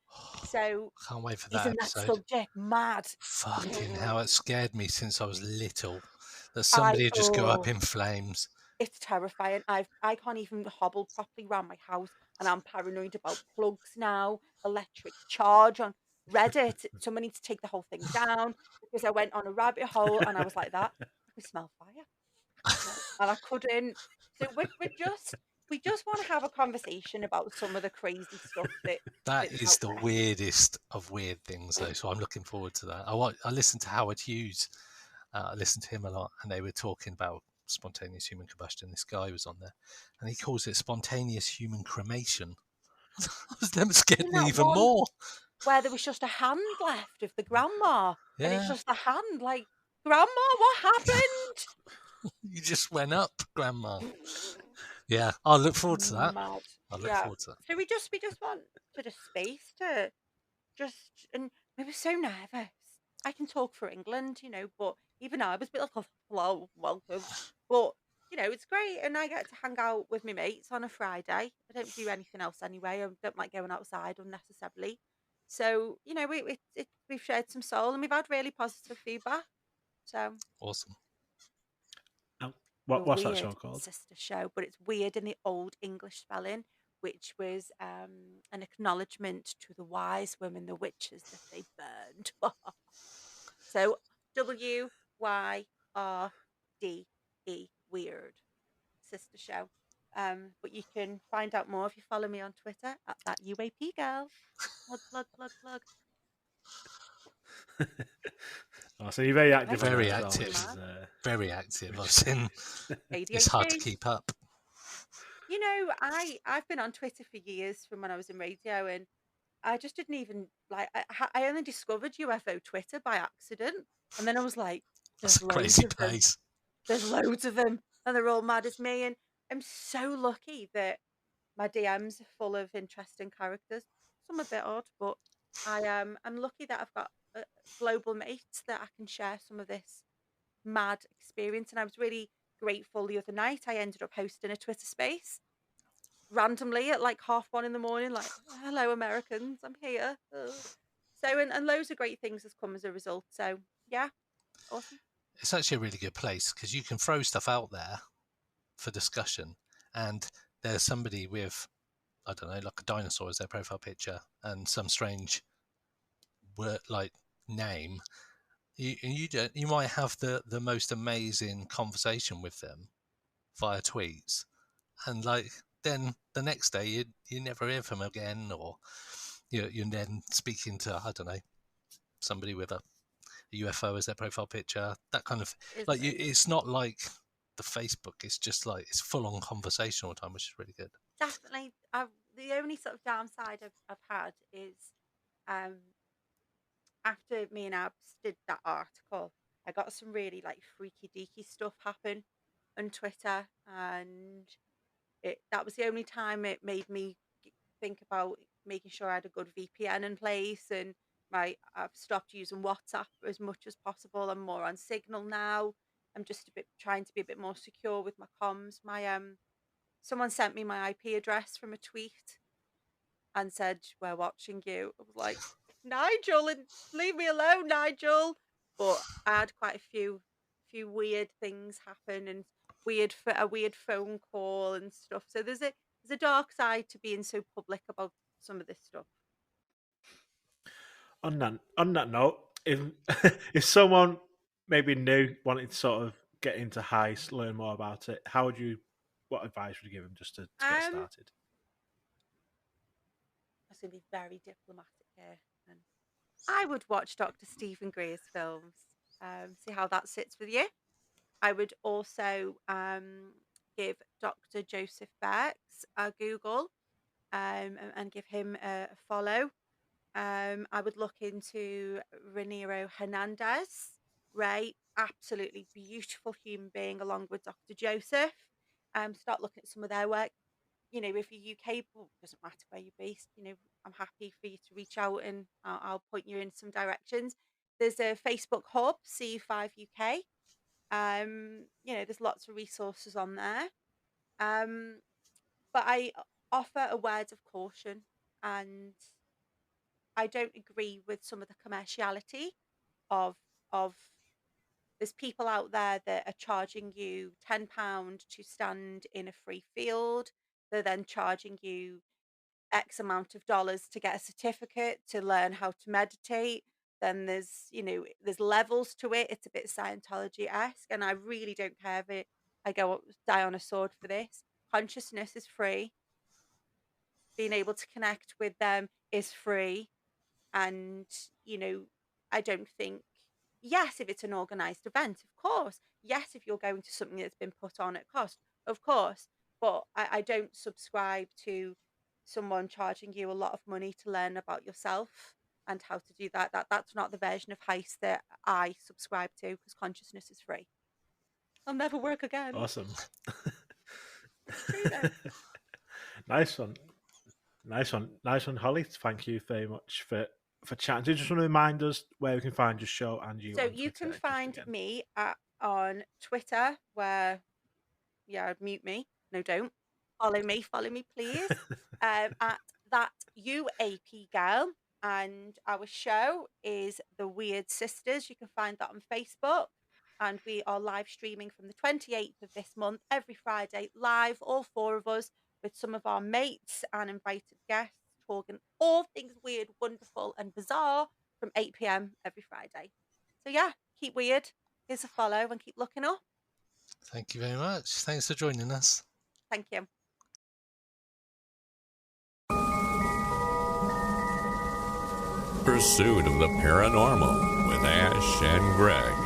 So, Can't wait for that isn't that episode. subject mad? Fucking hell, it scared me since I was little. That I somebody would just go up in flames. It's terrifying. I can't even hobble properly around my house, and I'm paranoid about plugs now. Electric charge on Reddit. Someone needs to take the whole thing down because I went on a rabbit hole and I was like that. I can smell fire. I can smell, and I couldn't. So we just want to have a conversation about some of the crazy stuff That that's is out the there. weirdest of weird things, though. So I'm looking forward to that. I listened to Howard Hughes. I listened to him a lot, and they were talking about spontaneous human combustion. This guy was on there, and he calls it spontaneous human cremation. That scared Isn't me that even one more. where there was just a hand left of the grandma, and it's Yeah, just a hand like, Grandma, what happened? you just went up, Grandma. Yeah, I'll look forward to that. Mad. I'll look Yeah. forward to that. So we just wanted a space to just, and we were so nervous. I can talk for England, but even I was a bit like, oh, hello, welcome. But it's great, and I get to hang out with my mates on a Friday. I don't do anything else anyway. I don't like going outside unnecessarily. So we've shared some soul, and we've had really positive feedback. So Awesome. Oh, the what's that weird show called? sister show, but it's weird in the old English spelling, which was an acknowledgement to the wise women, the witches that they burned. So WYRDE, weird sister show. But you can find out more if you follow me on Twitter at that UAP girl. Plug. Oh, so you're very I active on know, Very there as well, active. which is, Very active. I've seen. ADHD. It's hard to keep up. I've been on Twitter for years from when I was in radio, and I just didn't even like. I only discovered UFO Twitter by accident, and then I was like, That's "There's a loads crazy of them. place. There's loads of them, and they're all mad as me." And I'm so lucky that my DMs are full of interesting characters. Some a bit odd, but I'm lucky that I've got global mates that I can share some of this mad experience. And I was really grateful the other night. I ended up hosting a Twitter space randomly at like 1:30 in the morning, like, hello Americans, I'm here. So and loads of great things has come as a result. So yeah, awesome. It's actually a really good place because you can throw stuff out there for discussion, and there's somebody with, I don't know, like a dinosaur as their profile picture and some strange word like name. You might have the most amazing conversation with them via tweets, and like then the next day you never hear from them again, or you're then speaking to, I don't know, somebody with a UFO as their profile picture, that kind of Isn't it? it's not like the Facebook. It's just like it's full on conversational time, which is really good. Definitely. The only sort of downside I've had is um after me and Abs did that article, I got some really like freaky deaky stuff happen on Twitter, and that was the only time it made me think about making sure I had a good VPN in place, and I've stopped using WhatsApp as much as possible. I'm more on Signal now. I'm just a bit trying to be a bit more secure with my comms. Someone sent me my IP address from a tweet and said, "We're watching you." I was like, Nigel, and leave me alone, Nigel. But I had quite a few weird things happen, and a weird phone call and stuff. So there's a dark side to being so public about some of this stuff. On that note, if if someone maybe new wanted to sort of get into Heist, learn more about it, what advice would you give them just to get started? I was going to be very diplomatic here. And I would watch Dr. Stephen Greer's films, see how that sits with you. I would also give Dr. Joseph Bex a Google and give him a follow. I would look into Raniero Hernandez. Ray, absolutely beautiful human being, along with Dr. Joseph. Start looking at some of their work. You know, if you're UK, well, doesn't matter where you're based. You know, I'm happy for you to reach out and I'll point you in some directions. There's a Facebook hub, CE5 UK. You know, there's lots of resources on there. But I offer a word of caution, and I don't agree with some of the commerciality of there's people out there that are charging you £10 to stand in a free field. They're then charging you X amount of dollars to get a certificate to learn how to meditate. Then there's, you know, there's levels to it. It's a bit Scientology-esque, and I really don't care if I go die on a sword for this. Consciousness is free. Being able to connect with them is free. And, you know, I don't think, yes, if it's an organized event, of course. Yes, if you're going to something that's been put on at cost, of course. But I don't subscribe to someone charging you a lot of money to learn about yourself and how to do that. That's not the version of Heist that I subscribe to, because consciousness is free. I'll never work again. Awesome. It's true though. Nice one, Holly. Thank you very much for chatting. Do you just want to remind us where we can find your show and you? So on you Twitter, can find me on Twitter, where, yeah, mute me. No, don't. Follow me, please. At that UAP girl. And our show is The Weird Sisters. You can find that on Facebook. And we are live streaming from the 28th of this month, every Friday, live, all four of us, with some of our mates and invited guests, talking all things weird, wonderful, and bizarre from 8 p.m. every Friday. So, yeah, keep weird. Here's a follow and keep looking up. Thank you very much. Thanks for joining us. Thank you. Pursuit of the Paranormal with Ash and Greg.